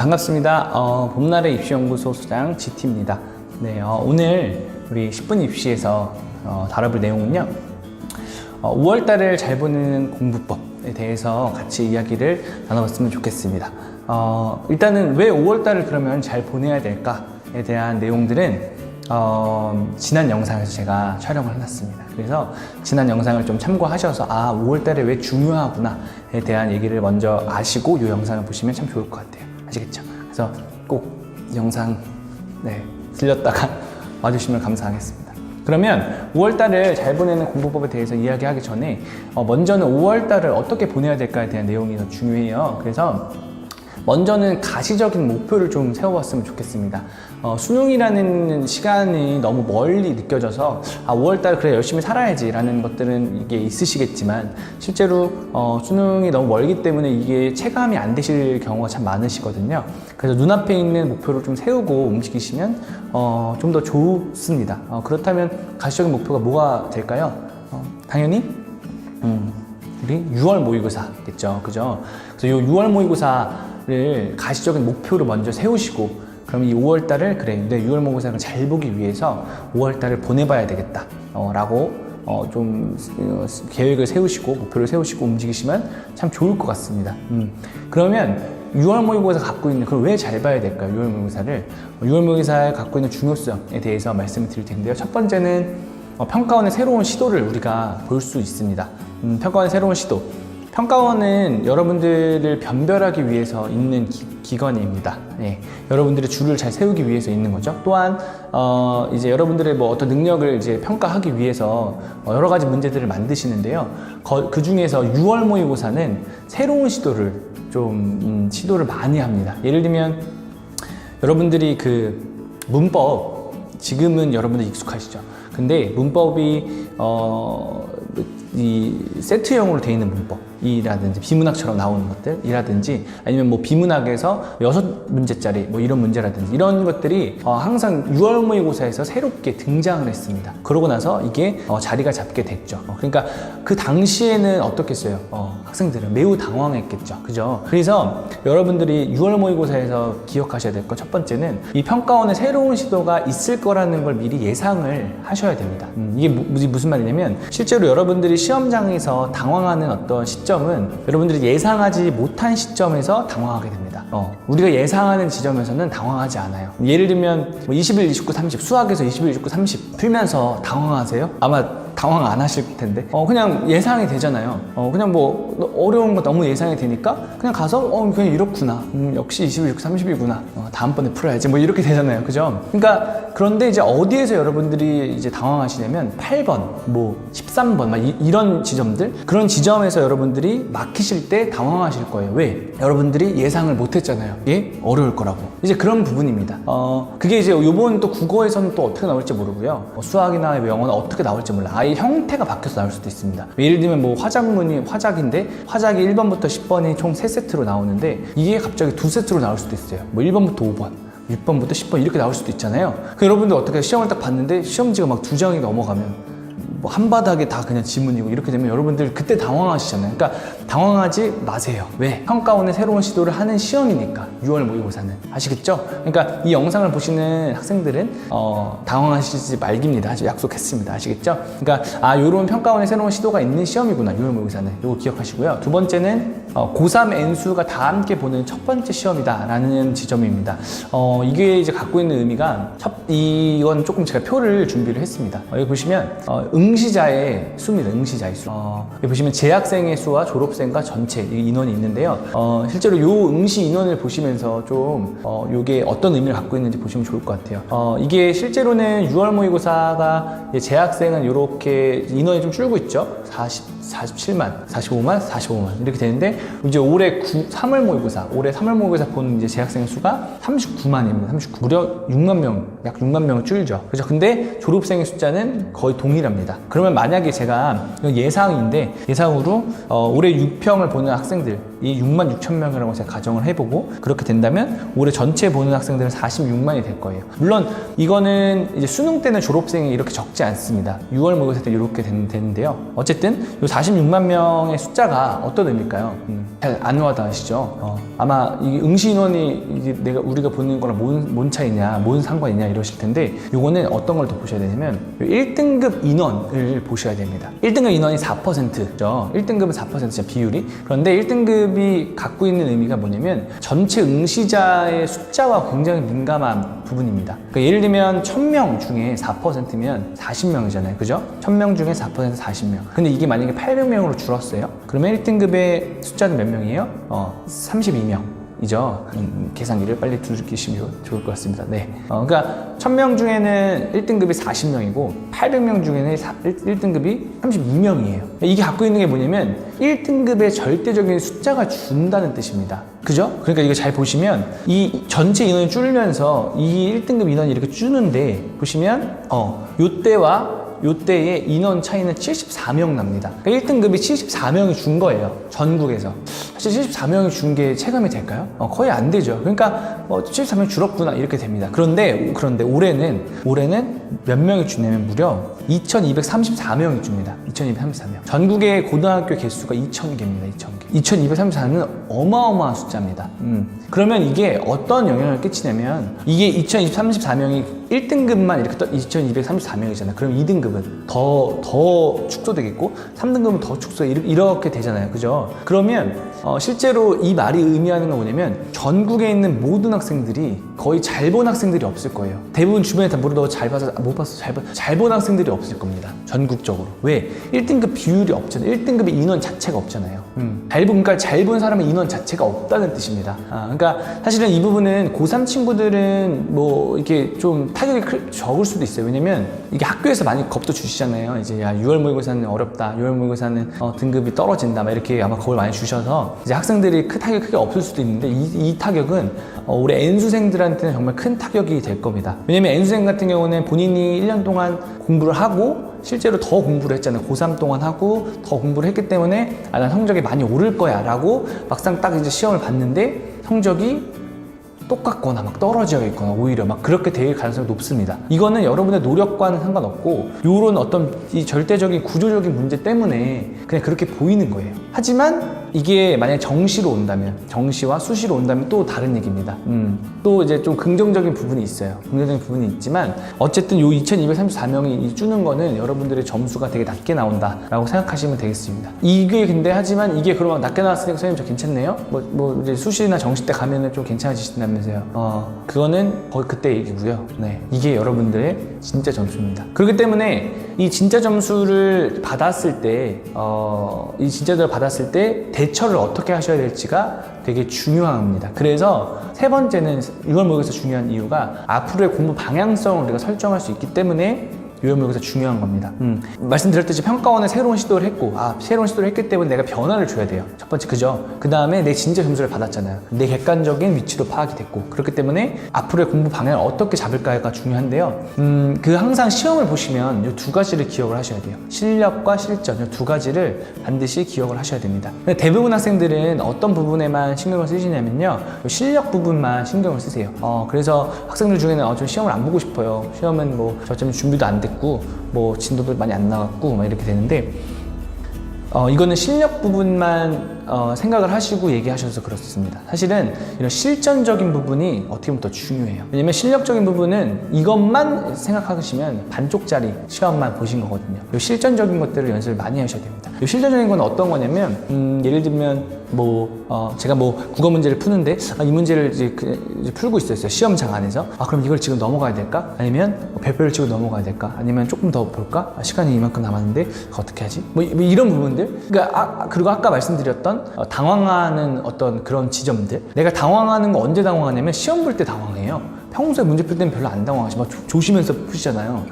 반갑습니다. 봄날의 입시연구소 소장 GT입니다. 네, 오늘 우리 10분 입시에서 다뤄볼 내용은요. 5월달을 잘 보내는 공부법에 대해서 같이 이야기를 나눠봤으면 좋겠습니다. 일단은 왜 5월달을 그러면 잘 보내야 될까에 대한 내용들은 지난 영상에서 제가 촬영을 해놨습니다. 그래서 지난 영상을 좀 참고하셔서 5월달에 왜 중요하구나에 대한 얘기를 먼저 아시고 이 영상을 보시면 참 좋을 것 같아요. 아시겠죠? 그래서 꼭 영상 들렸다가 와주시면 감사하겠습니다. 그러면 5월달을 잘 보내는 공부법에 대해서 이야기하기 전에 먼저는 5월달을 어떻게 보내야 될까에 대한 내용이 더 중요해요. 그래서 먼저는 가시적인 목표를 좀 세워봤으면 좋겠습니다. 수능이라는 시간이 너무 멀리 느껴져서 5월달 그래 열심히 살아야지 라는 것들은 이게 있으시겠지만 실제로 수능이 너무 멀기 때문에 이게 체감이 안 되실 경우가 참 많으시거든요. 그래서 눈앞에 있는 목표를 좀 세우고 움직이시면 좀 더 좋습니다. 그렇다면 가시적인 목표가 뭐가 될까요? 당연히 우리 6월 모의고사겠죠. 그죠? 그래서 이 6월 모의고사를 가시적인 목표로 먼저 세우시고 그럼 이 5월달을 내 6월 모의고사를 잘 보기 위해서 5월달을 보내봐야 되겠다 라고 좀 계획을 세우시고 목표를 세우시고 움직이시면 참 좋을 것 같습니다. 그러면 6월 모의고사 갖고 있는 그걸 왜 잘 봐야 될까요? 6월 모의고사를 6월 모의고사에 갖고 있는 중요성에 대해서 말씀을 드릴 텐데요. 첫 번째는 평가원의 새로운 시도를 우리가 볼 수 있습니다. 평가원의 새로운 시도. 평가원은 여러분들을 변별하기 위해서 있는 기관입니다. 여러분들의 줄을 잘 세우기 위해서 있는 거죠. 또한 이제 여러분들의 어떤 능력을 이제 평가하기 위해서 여러 가지 문제들을 만드시는데요. 그 중에서 6월 모의고사는 새로운 시도를 좀 시도를 많이 합니다. 예를 들면 여러분들이 그 문법 지금은 여러분들 익숙하시죠. 근데 문법이 이 세트형으로 되어 있는 문법이라든지 비문학처럼 나오는 것들이라든지 아니면 비문학에서 6문제짜리 이런 문제라든지 이런 것들이 항상 6월 모의고사에서 새롭게 등장을 했습니다. 그러고 나서 이게 자리가 잡게 됐죠. 그러니까 그 당시에는 어떻겠어요? 학생들은 매우 당황했겠죠. 그죠? 그래서 여러분들이 6월 모의고사에서 기억하셔야 될 것 첫 번째는 이 평가원의 새로운 시도가 있을 거라는 걸 미리 예상을 하셔야 됩니다. 이게 무슨 말이냐면 실제로 여러분들이 시험장에서 당황하는 어떤 시점은 여러분들이 예상하지 못한 시점에서 당황하게 됩니다. 우리가 예상하는 지점에서는 당황하지 않아요. 예를 들면 21, 29, 30 수학에서 21, 29, 30 풀면서 당황하세요? 아마 당황 안 하실 텐데 그냥 예상이 되잖아요. 그냥 어려운 거 너무 예상이 되니까 그냥 가서 그냥 이렇구나, 역시 21, 30이구나, 다음번에 풀어야지 이렇게 되잖아요. 그죠? 그러니까 그런데 이제 어디에서 여러분들이 이제 당황하시냐면 8번, 13번 이런 지점들, 그런 지점에서 여러분들이 막히실 때 당황하실 거예요. 왜? 여러분들이 예상을 못 했잖아요. 이게 어려울 거라고. 이제 그런 부분입니다. 그게 이제 요번 또 국어에서는 또 어떻게 나올지 모르고요. 수학이나 영어는 어떻게 나올지 몰라. 아예 형태가 바뀌어서 나올 수도 있습니다. 예를 들면 화작문이 화작인데 화작이 1번부터 10번이 총 3세트로 나오는데 이게 갑자기 2세트로 나올 수도 있어요. 1번부터 5번 6번부터 10번 이렇게 나올 수도 있잖아요. 여러분들 어떻게 시험을 딱 봤는데 시험지가 막 2장이 넘어가면 한 바닥에 다 그냥 지문이고 이렇게 되면 여러분들 그때 당황하시잖아요. 그러니까 당황하지 마세요. 왜? 평가원의 새로운 시도를 하는 시험이니까 6월 모의고사는. 아시겠죠? 그러니까 이 영상을 보시는 학생들은 당황하시지 말깁니다. 약속했습니다. 아시겠죠? 그러니까 요런 평가원의 새로운 시도가 있는 시험이구나 6월 모의고사는. 이거 기억하시고요. 두 번째는 고3 N수가 다 함께 보는 첫 번째 시험이다 라는 지점입니다. 이게 이제 갖고 있는 의미가 이건 조금 제가 표를 준비를 했습니다. 여기 보시면 응시자의 수입니다. 응시자의 수. 여기 보시면 재학생의 수와 졸업생과 전체 인원이 있는데요. 실제로 요 응시 인원을 보시면서 좀 요게 어떤 의미를 갖고 있는지 보시면 좋을 것 같아요. 이게 실제로는 6월 모의고사가 재학생은 이렇게 인원이 좀 줄고 있죠. 47만, 45만, 45만 이렇게 되는데 이제 올해 3월 모의고사 본 이제 재학생 수가 39만입니다. 39. 무려 6만 명, 약 6만 명을 줄죠. 그죠? 근데 졸업생의 숫자는 거의 동일합니다. 그러면 만약에 제가 이건 예상인데 예상으로 올해 6평을 보는 학생들 이 6만 6천 명이라고 제가 가정을 해보고 그렇게 된다면 올해 전체 보는 학생들은 46만이 될 거예요. 물론 이거는 이제 수능 때는 졸업생이 이렇게 적지 않습니다. 6월 모의고사 때 이렇게 되는데요. 어쨌든 이 46만 명의 숫자가 어떤 의미일까요? 잘 안 와닿으시죠? 아마 이 응시 인원이 이게 우리가 보는 거랑 뭔 차이냐, 뭔 상관이냐 이러실 텐데 이거는 어떤 걸 더 보셔야 되냐면 1등급 인원을 보셔야 됩니다. 1등급 인원이 4%죠. 1등급은 4%죠, 비율이. 그런데 1등급이 갖고 있는 의미가 뭐냐면 전체 응시자의 숫자와 굉장히 민감한 부분입니다. 그러니까 예를 들면 1000명 중에 4%면 40명이잖아요. 그죠? 1000명 중에 4% 40명. 근데 이게 만약에 800명으로 줄었어요. 그러면 1등급의 숫자는 몇 명이에요? 32명. 이죠. 계산기를 빨리 두르시면 좋을 것 같습니다. 네. 그러니까 1000명 중에는 1등급이 40명이고 800명 중에는 1등급이 32명이에요. 이게 갖고 있는 게 뭐냐면 1등급의 절대적인 숫자가 준다는 뜻입니다. 그죠? 그러니까 이거 잘 보시면 이 전체 인원이 줄면서 이 1등급 인원이 이렇게 주는데 보시면 요때와 요때의 인원 차이는 74명 납니다. 그러니까 1등급이 74명이 준 거예요. 전국에서. 사실 74명이 준 게 체감이 될까요? 거의 안 되죠. 그러니까 74명 줄었구나 이렇게 됩니다. 그런데 올해는 몇 명이 주냐면 무려 2234명이 줍니다. 2234명. 전국의 고등학교 개수가 2000개입니다. 2000개. 2234는 어마어마한 숫자입니다. 그러면 이게 어떤 영향을 끼치냐면 이게 2234명이 1등급만 이렇게 2234명이잖아요. 그럼 2등급은 더 축소되겠고 3등급은 더 축소 이렇게 되잖아요. 그죠? 그러면 실제로 이 말이 의미하는 건 뭐냐면 전국에 있는 모든 학생들이 거의 잘 본 학생들이 없을 거예요. 대부분 주변에 다 물어도 잘 봐서 못 봤어 잘 본 학생들이 없을 겁니다. 전국적으로. 왜? 1등급 비율이 없잖아요. 1등급의 인원 자체가 없잖아요. 그러니까 잘 본 사람의 인원 자체가 없다는 뜻입니다. 그러니까 사실은 이 부분은 고3 친구들은 뭐 이렇게 좀 타격이 적을 수도 있어요. 왜냐면 이게 학교에서 많이 겁도 주시잖아요. 이제 야 6월 모의고사는 어렵다. 6월 모의고사는 등급이 떨어진다. 막 이렇게 아마 겁을 많이 주셔서 이제 학생들이 타격이 크게 없을 수도 있는데 이 타격은 올해 N수생들한테는 정말 큰 타격이 될 겁니다. 왜냐면 N수생 같은 경우는 본인이 1년 동안 공부를 하고 실제로 더 공부를 했잖아요. 고3 동안 하고 더 공부를 했기 때문에 난 성적이 많이 오를 거야 라고 막상 딱 이제 시험을 봤는데 성적이 똑같거나 막 떨어져 있거나 오히려 막 그렇게 될 가능성이 높습니다. 이거는 여러분의 노력과는 상관없고 요런 어떤 이 절대적인 구조적인 문제 때문에 그냥 그렇게 보이는 거예요. 하지만 이게 만약에 정시로 온다면 정시와 수시로 온다면 또 다른 얘기입니다. 또 이제 좀 긍정적인 부분이 있어요. 긍정적인 부분이 있지만 어쨌든 요 2234명이 주는 거는 여러분들의 점수가 되게 낮게 나온다 라고 생각하시면 되겠습니다. 이게 근데 하지만 이게 그러면 낮게 나왔으니까 선생님 저 괜찮네요? 뭐 이제 수시나 정시 때 가면은 좀 괜찮아지신다면서요. 그거는 거의 그때 얘기고요. 네, 이게 여러분들의 진짜 점수입니다. 그렇기 때문에 이 진짜 점수를 받았을 때 이 진짜점을 받았을 때 대처를 어떻게 하셔야 될지가 되게 중요합니다. 그래서 세 번째는 6월 모의고사 중요한 이유가 앞으로의 공부 방향성을 우리가 설정할 수 있기 때문에 6월 모의고사 중요한 겁니다. 말씀드렸듯이 평가원에 새로운 시도를 했고 새로운 시도를 했기 때문에 내가 변화를 줘야 돼요. 첫 번째 그죠? 그 다음에 내 진짜 점수를 받았잖아요. 내 객관적인 위치도 파악이 됐고 그렇기 때문에 앞으로의 공부 방향을 어떻게 잡을까가 중요한데요. 항상 시험을 보시면 이 두 가지를 기억을 하셔야 돼요. 실력과 실전 이 두 가지를 반드시 기억을 하셔야 됩니다. 대부분 학생들은 어떤 부분에만 신경을 쓰시냐면요. 실력 부분만 신경을 쓰세요. 그래서 학생들 중에는 좀 시험을 안 보고 싶어요. 시험은 뭐 저점 준비도 안 됐고 뭐 진도도 많이 안 나왔고 막 이렇게 되는데 이거는 실력 부분만 생각을 하시고 얘기하셔서 그렇습니다. 사실은 이런 실전적인 부분이 어떻게 보면 더 중요해요. 왜냐면 실력적인 부분은 이것만 생각하시면 반쪽짜리 시험만 보신 거거든요. 이 실전적인 것들을 연습을 많이 하셔야 됩니다. 이 실전적인 건 어떤 거냐면 예를 들면 제가 국어 문제를 푸는데 이 문제를 이제 풀고 있었어요. 시험장 안에서. 그럼 이걸 지금 넘어가야 될까? 아니면 별표를 치고 넘어가야 될까? 아니면 조금 더 볼까? 시간이 이만큼 남았는데 어떻게 하지? 뭐 이런 부분들. 그러니까 그리고 아까 말씀드렸던 당황하는 어떤 그런 지점들. 내가 당황하는 거 언제 당황하냐면 시험 볼 때 당황해요. 평소에 문제 풀 때는 별로 안 당황하시 막 조시면서 푸시잖아요.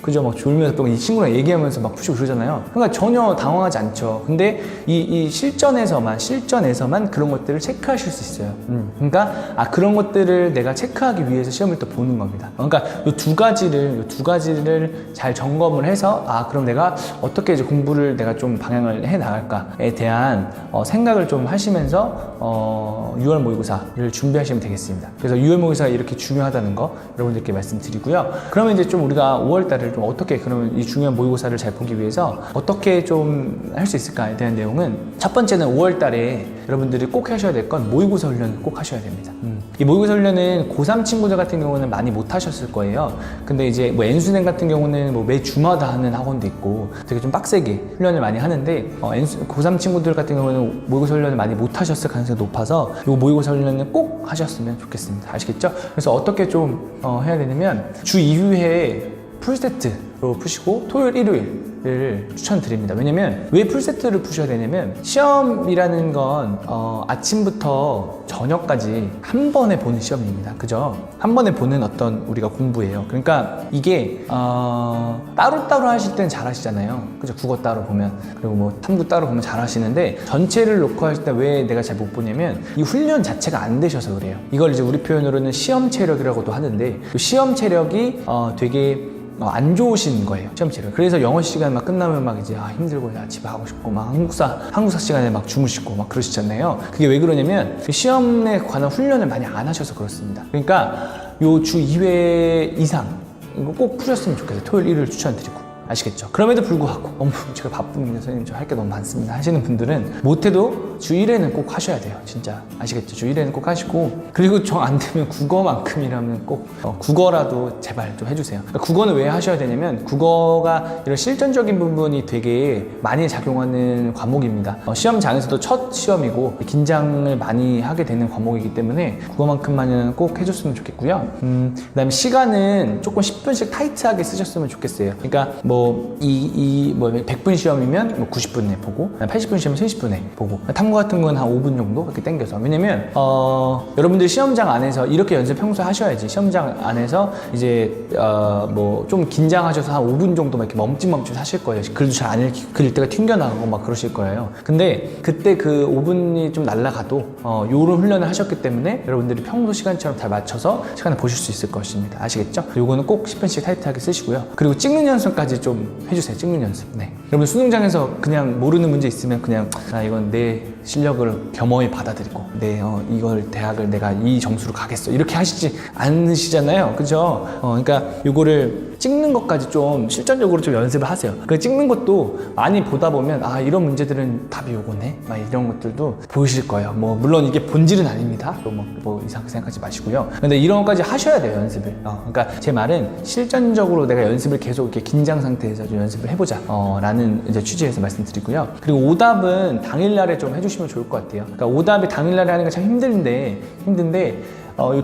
그죠? 막 졸면서 또 이 친구랑 얘기하면서 막 푸시고 그러잖아요. 그러니까 전혀 당황하지 않죠. 근데 이 실전에서만 그런 것들을 체크하실 수 있어요. 그러니까 그런 것들을 내가 체크하기 위해서 시험을 또 보는 겁니다. 그러니까 이 두 가지를 잘 점검을 해서 그럼 내가 어떻게 이제 공부를 내가 좀 방향을 해 나갈까에 대한 생각을 좀 하시면서 6월 모의고사를 준비하시면 되겠습니다. 그래서 6월 모의고사가 이렇게 중요하다는 거 여러분들께 말씀드리고요. 그러면 이제 좀 우리가 5월 달을 좀 어떻게 그러면 이 중요한 모의고사를 잘 보기 위해서 어떻게 좀 할 수 있을까에 대한 내용은 첫 번째는 5월 달에 여러분들이 꼭 하셔야 될 건 모의고사 훈련을 꼭 하셔야 됩니다. 이 모의고사 훈련은 고3 친구들 같은 경우는 많이 못 하셨을 거예요. 근데 이제 뭐 N수생 같은 경우는 뭐 매 주마다 하는 학원도 있고 되게 좀 빡세게 훈련을 많이 하는데 고3 친구들 같은 경우는 모의고사 훈련을 많이 못 하셨을 가능성이 높아서 이 모의고사 훈련을 꼭 하셨으면 좋겠습니다. 아시겠죠? 그래서 어떻게 좀 해야 되냐면 주 2회에 풀세트로 푸시고 토요일, 일요일을 추천드립니다. 왜냐면 왜 풀세트를 푸셔야 되냐면 시험이라는 건 아침부터 저녁까지 한 번에 보는 시험입니다. 그죠? 한 번에 보는 어떤 우리가 공부예요. 그러니까 이게 따로따로 하실 땐 잘 하시잖아요. 그죠? 국어 따로 보면 그리고 뭐 탐구 따로 보면 잘 하시는데 전체를 놓고 하실 때 왜 내가 잘 못 보냐면 이 훈련 자체가 안 되셔서 그래요. 이걸 이제 우리 표현으로는 시험 체력이라고도 하는데 그 시험 체력이 되게 안 좋으신 거예요, 시험 체력. 그래서 영어 시간 막 끝나면 막 이제 힘들고 집에 가고 싶고 막 한국사 시간에 막 주무시고 막 그러시잖아요. 그게 왜 그러냐면 그 시험에 관한 훈련을 많이 안 하셔서 그렇습니다. 그러니까 요 주 2회 이상 이거 꼭 푸셨으면 좋겠어요. 토요일, 일요일 추천드리고. 아시겠죠? 그럼에도 불구하고 너무 제가 바쁩니다. 선생님 저 할 게 너무 많습니다 하시는 분들은 못해도 주 1회는 꼭 하셔야 돼요. 진짜 아시겠죠? 주 1회는 꼭 하시고 그리고 정 안 되면 국어만큼이라면 꼭 국어라도 제발 좀 해주세요. 그러니까 국어는 왜 하셔야 되냐면 국어가 이런 실전적인 부분이 되게 많이 작용하는 과목입니다. 시험장에서도 첫 시험이고 긴장을 많이 하게 되는 과목이기 때문에 국어만큼만은 꼭 해줬으면 좋겠고요. 그다음에 시간은 조금 10분씩 타이트하게 쓰셨으면 좋겠어요. 그러니까 뭐 100분 시험이면 뭐 90분에 보고 80분 시험은 30분에 보고 탐구 같은 건 한 5분 정도 이렇게 당겨서. 왜냐면 여러분들 시험장 안에서 이렇게 연습 평소에 하셔야지. 시험장 안에서 이제 뭐 좀 긴장하셔서 한 5분 정도 막 이렇게 멈칫멈칫 하실 거예요. 글도 잘 안 읽다가 튕겨나가고 막 그러실 거예요. 근데 그때 그 5분이 좀 날아가도 요런 훈련을 하셨기 때문에 여러분들이 평소 시간처럼 잘 맞춰서 시간을 보실 수 있을 것입니다. 아시겠죠? 요거는 꼭 10분씩 타이트하게 쓰시고요. 그리고 찍는 연습까지 좀 해주세요. 찍는 연습. 네. 여러분 수능장에서 그냥 모르는 문제 있으면 그냥 이건 내 실력을 겸허히 받아들이고 이걸 대학을 내가 이 점수로 가겠어 이렇게 하시지 않으시잖아요. 그죠? 그러니까 요거를 찍는 것까지 좀 실전적으로 좀 연습을 하세요. 그 찍는 것도 많이 보다 보면 이런 문제들은 답이 요거네 막 이런 것들도 보이실 거예요. 뭐 물론 이게 본질은 아닙니다. 뭐 이상하게 생각하지 마시고요. 근데 이런 것까지 하셔야 돼요. 연습을. 그러니까 제 말은 실전적으로 내가 연습을 계속 이렇게 긴장 상태에서 좀 연습을 해보자 라는 이제 취지에서 말씀드리고요. 그리고 오답은 당일날에 좀 해주시면 좋을 것 같아요. 그러니까 오답이 당일날에 하는 게 참 힘든데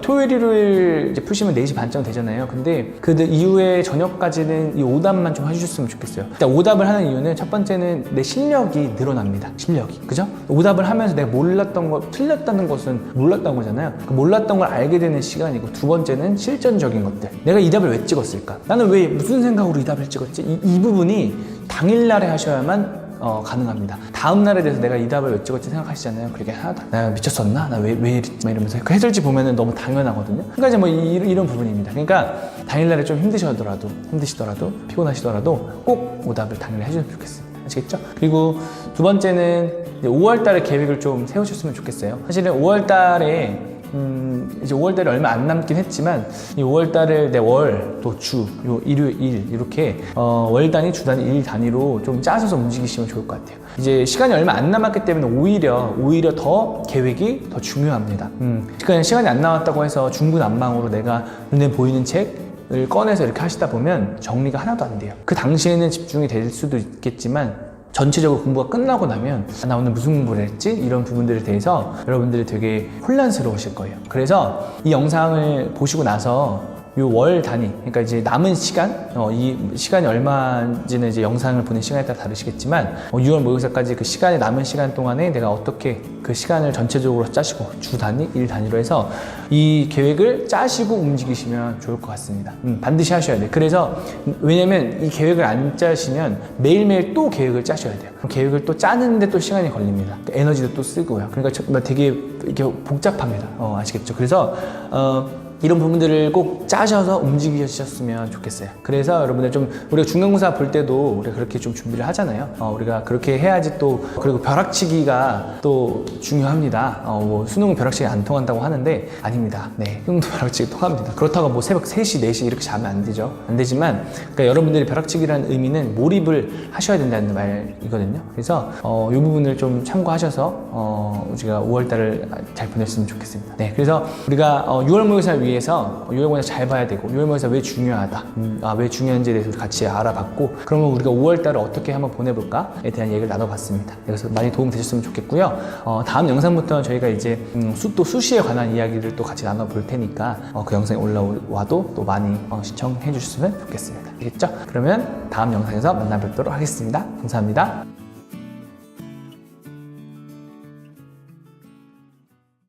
토요일, 일요일 이제 푸시면 4시 반쯤 되잖아요. 근데 그 이후에 저녁까지는 이 오답만 좀 해주셨으면 좋겠어요. 일단 오답을 하는 이유는 첫 번째는 내 실력이 늘어납니다. 실력이. 그죠? 오답을 하면서 내가 몰랐던 거, 틀렸다는 것은 몰랐던 거잖아요. 그 몰랐던 걸 알게 되는 시간이고 두 번째는 실전적인 것들. 내가 이 답을 왜 찍었을까? 나는 왜 무슨 생각으로 이 답을 찍었지? 이 부분이 당일날에 하셔야만 가능합니다. 다음 날에 대해서 내가 이 답을 왜 찍었지 생각하시잖아요. 그게 하나도 나 미쳤었나? 나 왜 이랬지? 막 이러면서 그 해설지 보면은 너무 당연하거든요. 그러니까 이제 뭐 이런 부분입니다. 그러니까 당일날에 좀 힘드시더라도 피곤하시더라도 꼭 오답을 당일에 해주면 좋겠습니다. 아시겠죠? 그리고 두 번째는 5월 달에 계획을 좀 세우셨으면 좋겠어요. 사실은 5월 달에 이제 5월달이 얼마 안 남긴 했지만 이 5월달을 내 월, 또 주, 일요일, 일 이렇게 월 단위, 주 단위, 일 단위로 좀 짜셔서 움직이시면 좋을 것 같아요. 이제 시간이 얼마 안 남았기 때문에 오히려 더 계획이 더 중요합니다. 그러니까 시간이 안 남았다고 해서 중구난방으로 내가 눈에 보이는 책을 꺼내서 이렇게 하시다 보면 정리가 하나도 안 돼요. 그 당시에는 집중이 될 수도 있겠지만 전체적으로 공부가 끝나고 나면 나 오늘 무슨 공부를 했지? 이런 부분들에 대해서 여러분들이 되게 혼란스러우실 거예요. 그래서 이 영상을 보시고 나서 요 월 단위, 그러니까 이제 남은 시간, 이 시간이 얼마인지는 이제 영상을 보는 시간에 따라 다르시겠지만 6월 모의고사까지 그 시간에 남은 시간 동안에 내가 어떻게 그 시간을 전체적으로 짜시고 주 단위, 일 단위로 해서 이 계획을 짜시고 움직이시면 좋을 것 같습니다. 반드시 하셔야 돼요. 그래서 왜냐면 이 계획을 안 짜시면 매일매일 또 계획을 짜셔야 돼요. 그럼 계획을 또 짜는데 또 시간이 걸립니다. 에너지도 또 쓰고요. 그러니까 되게 이게 복잡합니다. 아시겠죠? 그래서 이런 부분들을 꼭 짜셔서 움직이셨으면 좋겠어요. 그래서 여러분들 좀 우리가 중간고사 볼 때도 우리가 그렇게 좀 준비를 하잖아요. 우리가 그렇게 해야지 또, 그리고 벼락치기가 또 중요합니다. 뭐 수능은 벼락치기 안 통한다고 하는데 아닙니다. 네, 수능도 벼락치기 통합니다. 그렇다고 뭐 새벽 3시, 4시 이렇게 자면 안 되죠. 안 되지만 그러니까 여러분들이 벼락치기라는 의미는 몰입을 하셔야 된다는 말이거든요. 그래서 이 부분을 좀 참고하셔서 우리가 5월달을 잘 보냈으면 좋겠습니다. 네, 그래서 우리가 6월 모의고사를 위해서 6월 모의고사 잘 봐야 되고 6월 모의고사 왜 중요하다, 왜 중요한지에 대해서 같이 알아봤고, 그러면 우리가 5월달을 어떻게 한번 보내볼까에 대한 얘기를 나눠봤습니다. 그래서 많이 도움 되셨으면 좋겠고요. 다음 영상부터 저희가 이제 또 수시에 관한 이야기를 또 같이 나눠볼 테니까 그 영상이 올라와도 또 많이 시청해 주셨으면 좋겠습니다. 알겠죠? 그러면 다음 영상에서 만나 뵙도록 하겠습니다. 감사합니다.